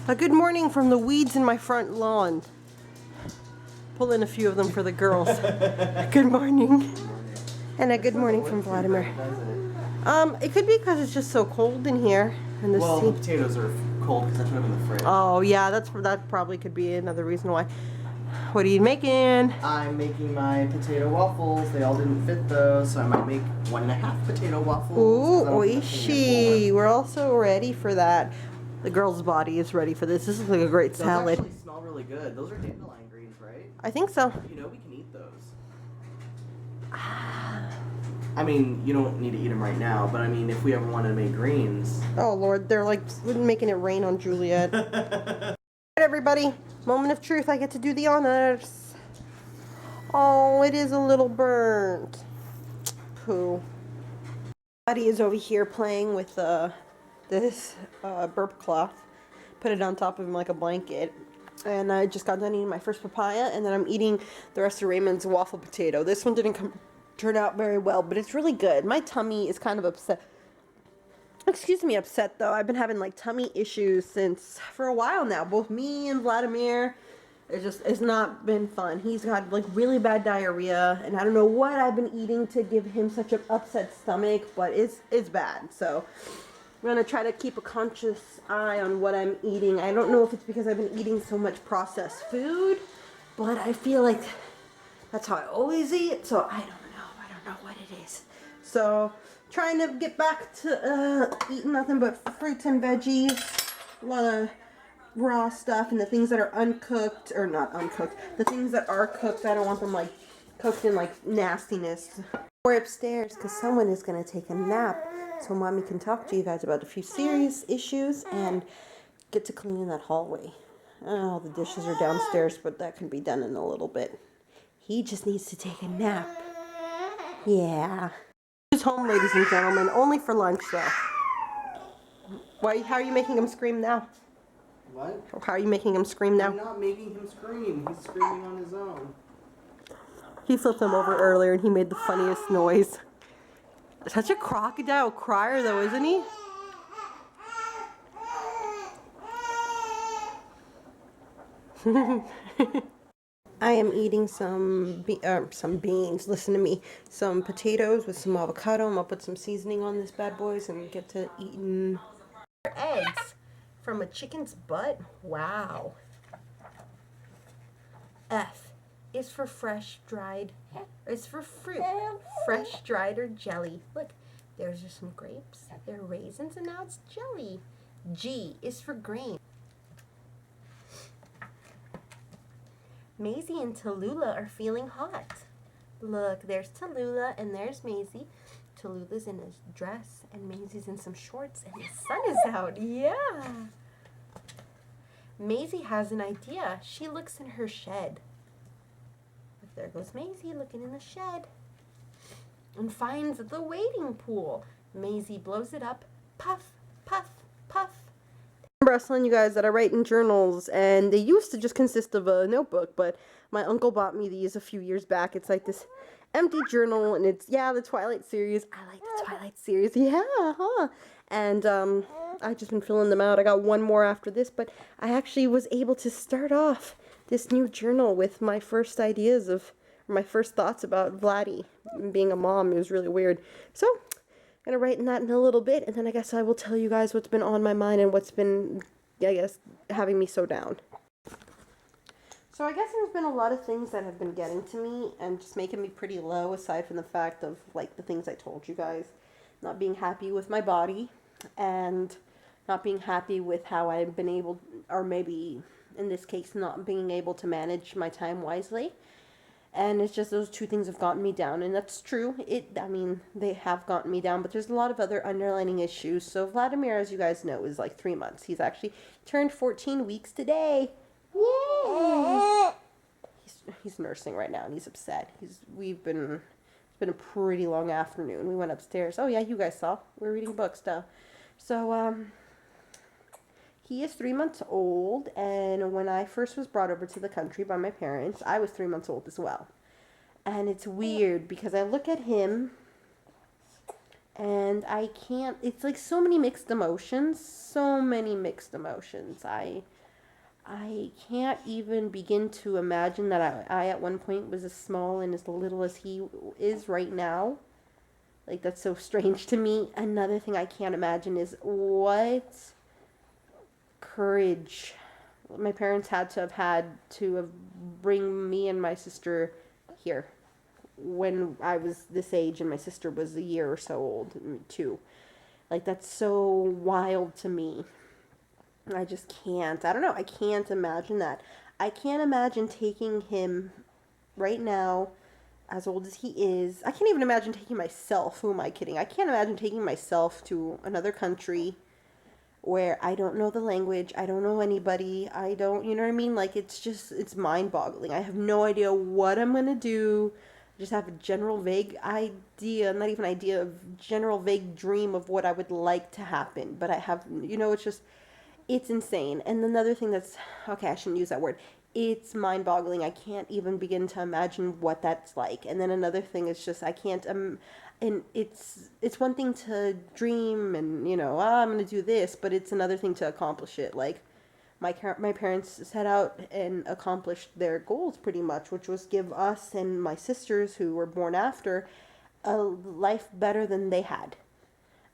A good morning from the weeds in my front lawn. Pull in a few of them for the girls. Good morning. And a good morning from Vladimir. It could be because it's just so cold in here. And the the potatoes are cold because I put them in the fridge. Oh yeah, that probably could be another reason why. What are you making? I'm making my potato waffles. They all didn't fit though, so I might make 1.5 potato waffles. Ooh, oishi. We're also ready for that. The girl's body is ready for this. This is like a great salad. Those actually smell really good. Those are dandelion greens, right? I think so. You know, we can eat those. I mean, you don't need to eat them right now, but I mean, if we ever wanted to make greens. Oh Lord, they're like making it rain on Juliet. Alright, everybody, moment of truth. I get to do the honors. Oh, it is a little burnt. Pooh. Buddy is over here playing with this burp cloth. Put it on top of him like a blanket. And I just got done eating my first papaya, and then I'm eating the rest of Raymond's waffle potato. This one didn't turn out very well, but it's really good. My tummy is kind of upset. Excuse me, upset though. I've been having like tummy issues for a while now. Both me and Vladimir. It's not been fun. He's got like really bad diarrhea, and I don't know what I've been eating to give him such an upset stomach, but it's bad. So I'm gonna try to keep a conscious eye on what I'm eating. I don't know if it's because I've been eating so much processed food, but I feel like that's how I always eat. So I don't know what it is. So trying to get back to eating nothing but fruits and veggies. A lot of raw stuff, and the things that are uncooked, or not uncooked, the things that are cooked, I don't want them like cooked in like nastiness. We're upstairs because someone is going to take a nap, so mommy can talk to you guys about a few serious issues and get to clean that hallway. Oh, the dishes are downstairs, but that can be done in a little bit. He just needs to take a nap. Yeah. He's home, ladies and gentlemen, only for lunch though. How are you making him scream now? What? How are you making him scream now? I'm not making him scream. He's screaming on his own. He flipped him over earlier and he made the funniest noise. Such a crocodile crier though, isn't he? I am eating some beans. Listen to me. Some potatoes with some avocado. I'm gonna put some seasoning on this bad boys and get to eating eggs from a chicken's butt. Wow. F is for fresh dried. It's for fruit. Fresh dried or jelly. Look, there's just some grapes. There are raisins, and now it's jelly. G is for grain. Maisie and Tallulah are feeling hot. Look, there's Tallulah and there's Maisie. Tallulah's in a dress and Maisie's in some shorts and the sun is out. Yeah. Maisie has an idea. She looks in her shed. Look, there goes Maisie looking in the shed. And finds the wading pool. Maisie blows it up. Puff, puff, puff. I remember telling you guys that I write in journals, and they used to just consist of a notebook, but my uncle bought me these a few years back. It's like this empty journal, and it's, yeah, the Twilight series. I like the Twilight series, yeah, huh? And I've just been filling them out. I got one more after this, but I actually was able to start off this new journal with my first ideas of, my first thoughts about Vladdy being a mom. It was really weird. So I'm going to write in that in a little bit, and then I guess I will tell you guys what's been on my mind and what's been, I guess, having me so down. So I guess there's been a lot of things that have been getting to me and just making me pretty low, aside from the fact of, like, the things I told you guys. Not being happy with my body, and not being happy with how I've been able, or maybe, in this case, not being able to manage my time wisely. And it's just those two things have gotten me down, and that's true. I mean, they have gotten me down, but there's a lot of other underlying issues. So Vladimir, as you guys know, is like 3 months. He's actually turned 14 weeks today. Yay! He's nursing right now, and he's upset. It's been a pretty long afternoon. We went upstairs. Oh yeah, you guys saw. We're reading books now. So he is 3 months old, and when I first was brought over to the country by my parents, I was 3 months old as well. And it's weird because I look at him And I can't, it's like so many mixed emotions, so many mixed emotions. I can't even begin to imagine that I at one point was as small and as little as he is right now. Like, that's so strange to me. Another thing I can't imagine is what courage my parents had to have bring me and my sister here when I was this age and my sister was a year or so old too. Like, that's so wild to me. I just can't. I don't know. I can't imagine that. I can't imagine taking him right now, as old as he is. I can't even imagine taking myself. Who am I kidding? I can't imagine taking myself to another country where I don't know the language. I don't know anybody. I don't, you know what I mean? Like, it's just, it's mind boggling. I have no idea what I'm going to do. I just have a general vague idea, not even idea, of general vague dream of what I would like to happen. But I have, it's just, it's insane. And another thing that's, okay, I shouldn't use that word. It's mind boggling. I can't even begin to imagine what that's like. And then another thing is just, I can't, and it's one thing to dream and, I'm going to do this, but it's another thing to accomplish it. Like, my parents set out and accomplished their goals pretty much, which was give us and my sisters who were born after a life better than they had.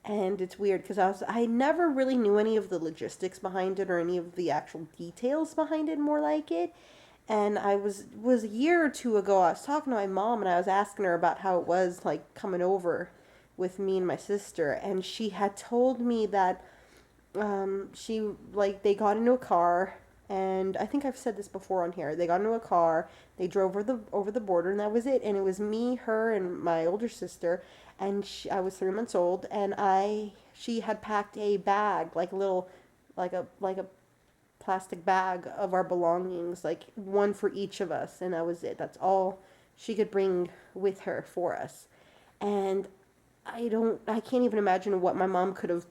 And it's weird because I never really knew any of the logistics behind it or any of the actual details behind it, more like it. And I was a year or two ago, I was talking to my mom and I was asking her about how it was like coming over with me and my sister, and she had told me that she, like, they got into a car, and I think I've said this before on here. They got into a car, they drove over the border, and that was it. And it was me, her, and my older sister, and I was 3 months old, and she had packed a bag, like a little, like a plastic bag of our belongings, like one for each of us, and that was it. That's all she could bring with her for us. And I can't even imagine what my mom could have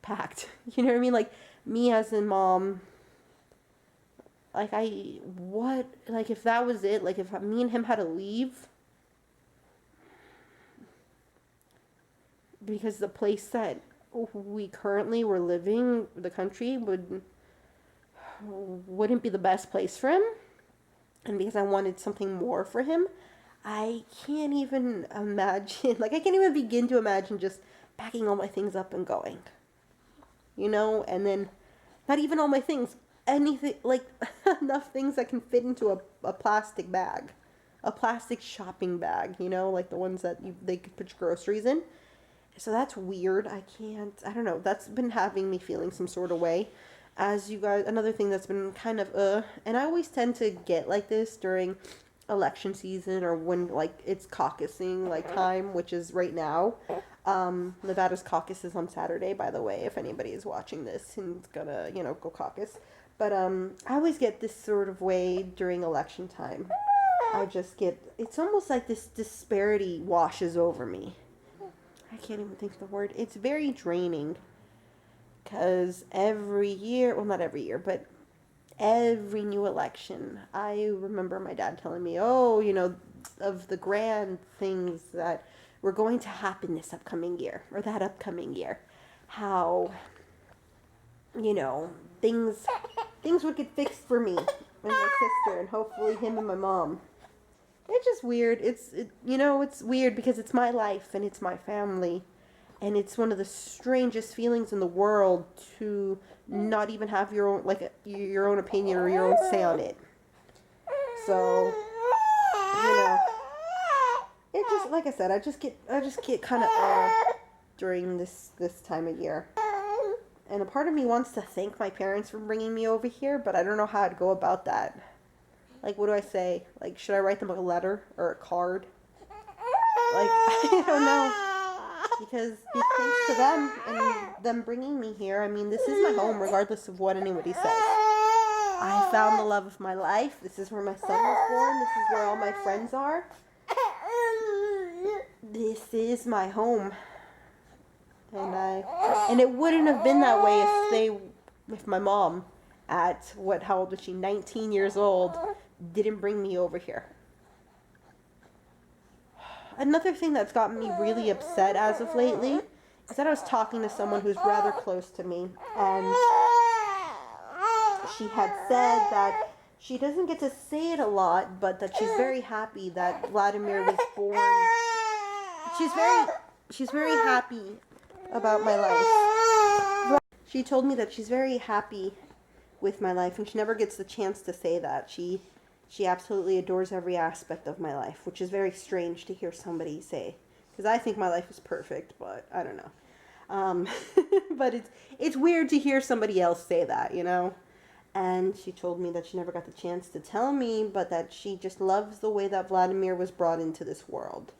packed. You know what I mean? Like, me as a mom, like, if that was it, like, if me and him had to leave, because the place that we currently were living, the country, wouldn't be the best place for him, and because I wanted something more for him, I can't even imagine, like, I can't even begin to imagine just packing all my things up and going. And then not even all my things, anything, like, enough things that can fit into a plastic bag, a plastic shopping bag, like the ones that they could put your groceries in. So that's weird. I don't know, that's been having me feeling some sort of way. As you guys, another thing that's been kind of, and I always tend to get like this during election season or when, like, it's caucusing, like, time, which is right now. Nevada's caucus is on Saturday, by the way, if anybody is watching this and is gonna, go caucus. But I always get this sort of way during election time. It's almost like this disparity washes over me. I can't even think of the word. It's very draining. Because every year, well, not every year, but every new election, I remember my dad telling me, of the grand things that were going to happen this upcoming year or that upcoming year. How, things would get fixed for me and my sister and hopefully him and my mom. It's just weird. It's weird because it's my life and it's my family. And it's one of the strangest feelings in the world to not even have your own, like, your own opinion or your own say on it. So, it just, like I said, I just get kind of during this time of year. And a part of me wants to thank my parents for bringing me over here, but I don't know how I'd go about that. Like, what do I say? Like, should I write them a letter or a card? Like, I don't know. Because thanks to them and them bringing me here, I mean, this is my home regardless of what anybody says. I found the love of my life. This is where my son was born. This is where all my friends are. This is my home. And it wouldn't have been that way if my mom, how old was she? 19 years old, didn't bring me over here. Another thing that's gotten me really upset as of lately I said I was talking to someone who's rather close to me, and she had said that she doesn't get to say it a lot, but that she's very happy that Vladimir was born. She's very happy about my life. She told me that she's very happy with my life, and she never gets the chance to say that. She absolutely adores every aspect of my life, which is very strange to hear somebody say, because I think my life is perfect, but I don't know. But it's weird to hear somebody else say that, you know. And she told me that she never got the chance to tell me, but that she just loves the way that Vladimir was brought into this world.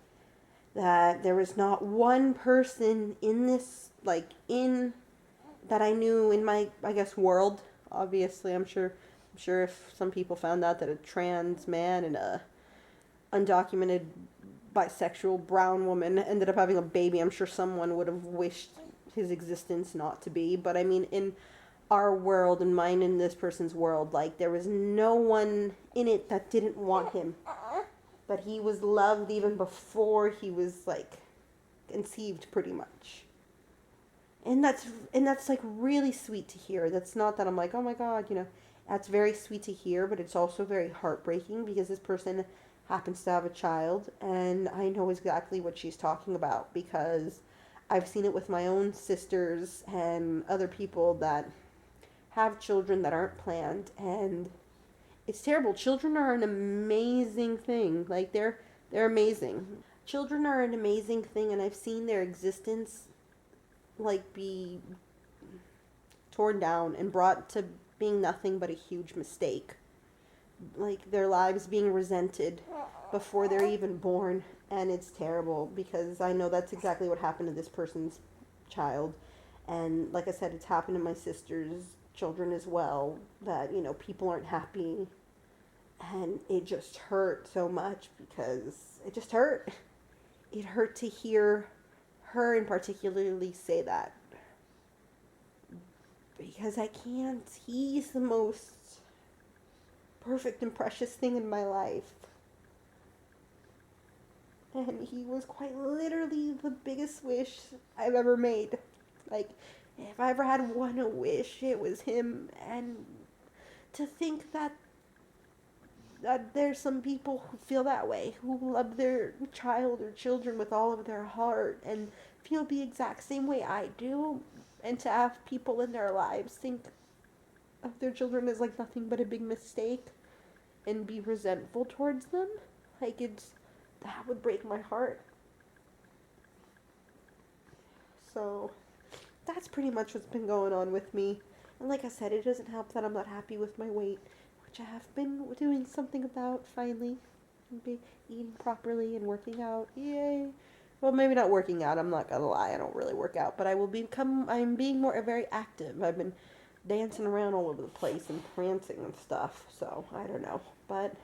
That there was not one person in this, like, that I knew in my, I guess, world. Obviously, I'm sure if some people found out that a trans man and a undocumented bisexual brown woman ended up having a baby, I'm sure someone would have wished his existence not to be. But I mean, in our world and mine and this person's world, like, there was no one in it that didn't want him. That he was loved even before he was, like, conceived, pretty much. And that's like really sweet to hear. That's not that I'm like, oh my God, you know, that's very sweet to hear, but it's also very heartbreaking because this person happens to have a child, and I know exactly what she's talking about because I've seen it with my own sisters and other people that have children that aren't planned, and it's terrible. Children are an amazing thing. Like, they're amazing. Children are an amazing thing, and I've seen their existence, like, be torn down and brought to being nothing but a huge mistake. Like, their lives being resented before they're even born, and it's terrible because I know that's exactly what happened to this person's child. And like I said, it's happened to my sister's children as well, that, you know, people aren't happy, and it just hurt so much because it just hurt. It hurt to hear her in particularly say that, because I can't. He's the most perfect and precious thing in my life, and he was quite literally the biggest wish I've ever made. Like, if I ever had one wish, it was him. And to think that there's some people who feel that way, who love their child or children with all of their heart and feel the exact same way I do, and to have people in their lives think of their children as like nothing but a big mistake and be resentful towards them, like, that would break my heart. So that's pretty much what's been going on with me. And like I said, it doesn't help that I'm not happy with my weight, which I have been doing something about finally. Be eating properly and working out. Yay. Well, maybe not working out. I'm not gonna lie. I don't really work out, but I'm being very active. I've been dancing around all over the place and prancing and stuff. So I don't know, but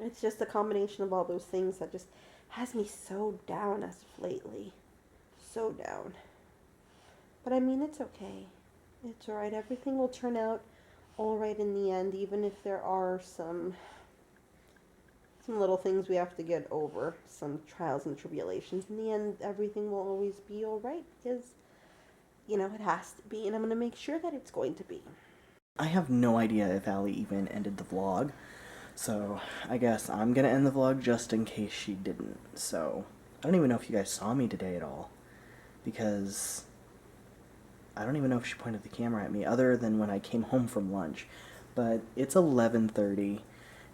it's just a combination of all those things that just has me so down as of lately. So down. But I mean, it's okay. It's alright. Everything will turn out alright in the end, even if there are some little things we have to get over, some trials and tribulations. In the end, everything will always be alright, because, you know, it has to be, and I'm going to make sure that it's going to be. I have no idea if Allie even ended the vlog, so I guess I'm going to end the vlog just in case she didn't. So I don't even know if you guys saw me today at all, because I don't even know if she pointed the camera at me other than when I came home from lunch. But it's 11:30,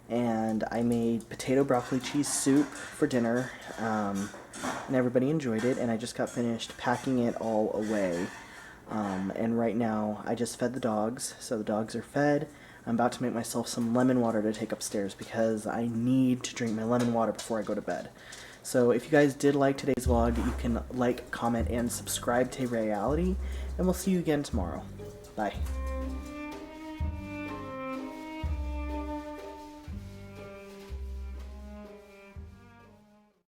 and I made potato broccoli cheese soup for dinner, and everybody enjoyed it, and I just got finished packing it all away. And right now I just fed the dogs, so the dogs are fed. I'm about to make myself some lemon water to take upstairs because I need to drink my lemon water before I go to bed. So if you guys did like today's vlog, you can like, comment, and subscribe to Reality, and we'll see you again tomorrow. Bye.